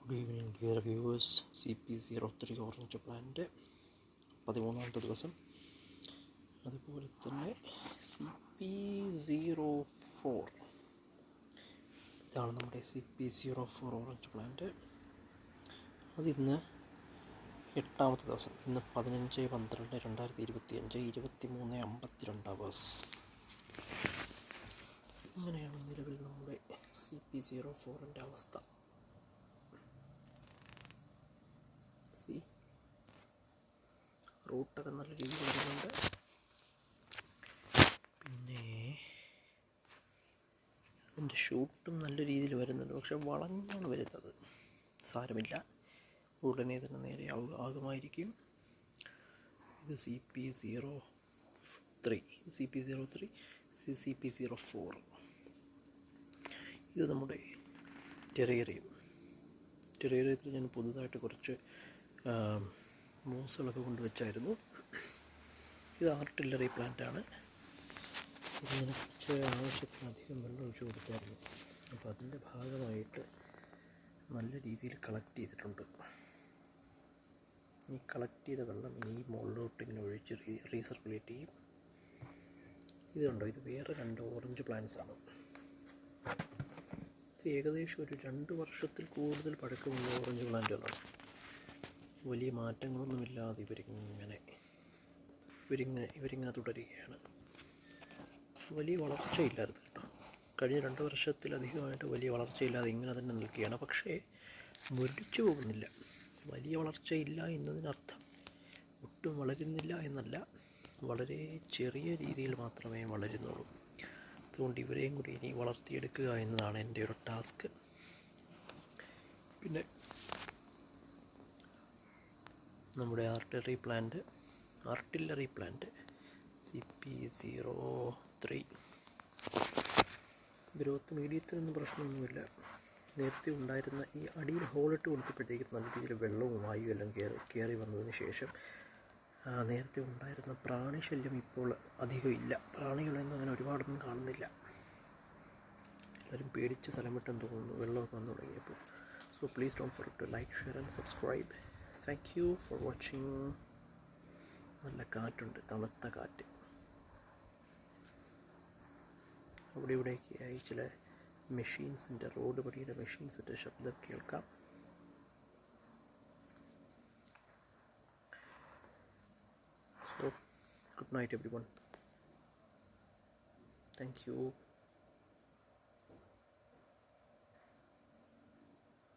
Good evening dear viewers. CP03 orange plant 13ാമത്തെ ദിവസം. അതുപോലെ തന്നെ CP04, ഇതാണ് നമ്മുടെ CP04 ഓറഞ്ച് പ്ലാന്റ്. അതിന്ന് 8ാമത്തെ ദിവസം. ഇന്ന് 15/12/2025 23:52 അവേഴ്സ്. ഇങ്ങനെയാണ് നിലവിൽ നമ്മുടെ CP04ൻ്റെ അവസ്ഥ. റൂട്ടൊക്കെ നല്ല രീതിയിൽ വരുന്നുണ്ട്. പിന്നെ അതിൻ്റെ ഷൂട്ടും നല്ല രീതിയിൽ വരുന്നുണ്ട്, പക്ഷെ വളഞ്ഞാണ് വരുന്നത്. സാരമില്ല, ഉടനെ തന്നെ നേരെ ആകുമായിരിക്കും. ഇത് CP03, CP04. ഇത് നമ്മുടെ ടെറേറിയത്തിൽ ഞാൻ പുതുതായിട്ട് കുറച്ച് മോസുകളൊക്കെ കൊണ്ടുവച്ചായിരുന്നു. ഇത് ആർട്ടില്ലറി പ്ലാന്റാണ്. ഇതിങ്ങനെ കുറച്ച് ആവശ്യത്തിനധികം വെള്ളം ഒഴിച്ച് കൊടുത്തായിരുന്നു. അപ്പോൾ അതിൻ്റെ ഭാഗമായിട്ട് നല്ല രീതിയിൽ കളക്ട് ചെയ്തിട്ടുണ്ട്. ഈ കളക്ട് ചെയ്ത വെള്ളം ഇനി മുകളിലോട്ട് ഇങ്ങനെ ഒഴിച്ച് റീസർക്കുലേറ്റ് ചെയ്യും. ഇത് കണ്ടോ, ഇത് വേറെ 2 ഓറഞ്ച് പ്ലാന്റ്സ് ആണ്. ഇത് ഏകദേശം ഒരു 2 വർഷത്തിൽ കൂടുതൽ പഴക്കമുള്ള ഓറഞ്ച് പ്ലാന്റുകളാണ്. വലിയ മാറ്റങ്ങളൊന്നുമില്ലാതെ ഇവരിങ്ങനെ തുടരുകയാണ്. വലിയ വളർച്ചയില്ലായിരുന്നു കേട്ടോ. കഴിഞ്ഞ 2 വർഷത്തിലധികമായിട്ട് വലിയ വളർച്ചയില്ലാതെ ഇങ്ങനെ തന്നെ നിൽക്കുകയാണ്. പക്ഷേ മുരടിച്ചു പോകുന്നില്ല. വലിയ വളർച്ചയില്ല എന്നതിനർത്ഥം ഒട്ടും വളരുന്നില്ല എന്നല്ല, വളരെ ചെറിയ രീതിയിൽ മാത്രമേ വളരുന്നുള്ളൂ. അതുകൊണ്ട് ഇവരെയും കൂടി ഇനി വളർത്തിയെടുക്കുക എന്നതാണ് എൻ്റെ ഒരു ടാസ്ക്. പിന്നെ നമ്മുടെ ആർട്ടില്ലറി പ്ലാന്റ് CP03 ഗ്രോത്ത് മീഡിയത്തിനൊന്നും പ്രശ്നമൊന്നുമില്ല. നേരത്തെ ഉണ്ടായിരുന്ന ഈ അടിയിൽ ഹോളിട്ട് കൊടുത്തപ്പോഴത്തേക്കും നല്ല രീതിയിൽ വെള്ളവും വായു എല്ലാം കയറി വന്നതിന് ശേഷം നേരത്തെ ഉണ്ടായിരുന്ന പ്രാണിശല്യം ഇപ്പോൾ അധികം ഇല്ല. പ്രാണികളൊന്നും അങ്ങനെ ഒരുപാടൊന്നും കാണുന്നില്ല. എല്ലാവരും പേടിച്ച് സ്ഥലം വിട്ടെന്ന് തോന്നുന്നു, വെള്ളമൊക്കെ വന്നു തുടങ്ങിയപ്പോൾ. So please don't forget to like, share and subscribe. Thank you for watching. നല്ല കാറ്റുണ്ട്, തണുത്ത കാറ്റ്. അവിടെ ഇവിടെയൊക്കെയായി ചില മെഷീൻസിൻ്റെ, റോഡ് പണിയുടെ മെഷീൻസിൻ്റെ ശബ്ദം കേൾക്കാം. So, good night everyone. Thank you.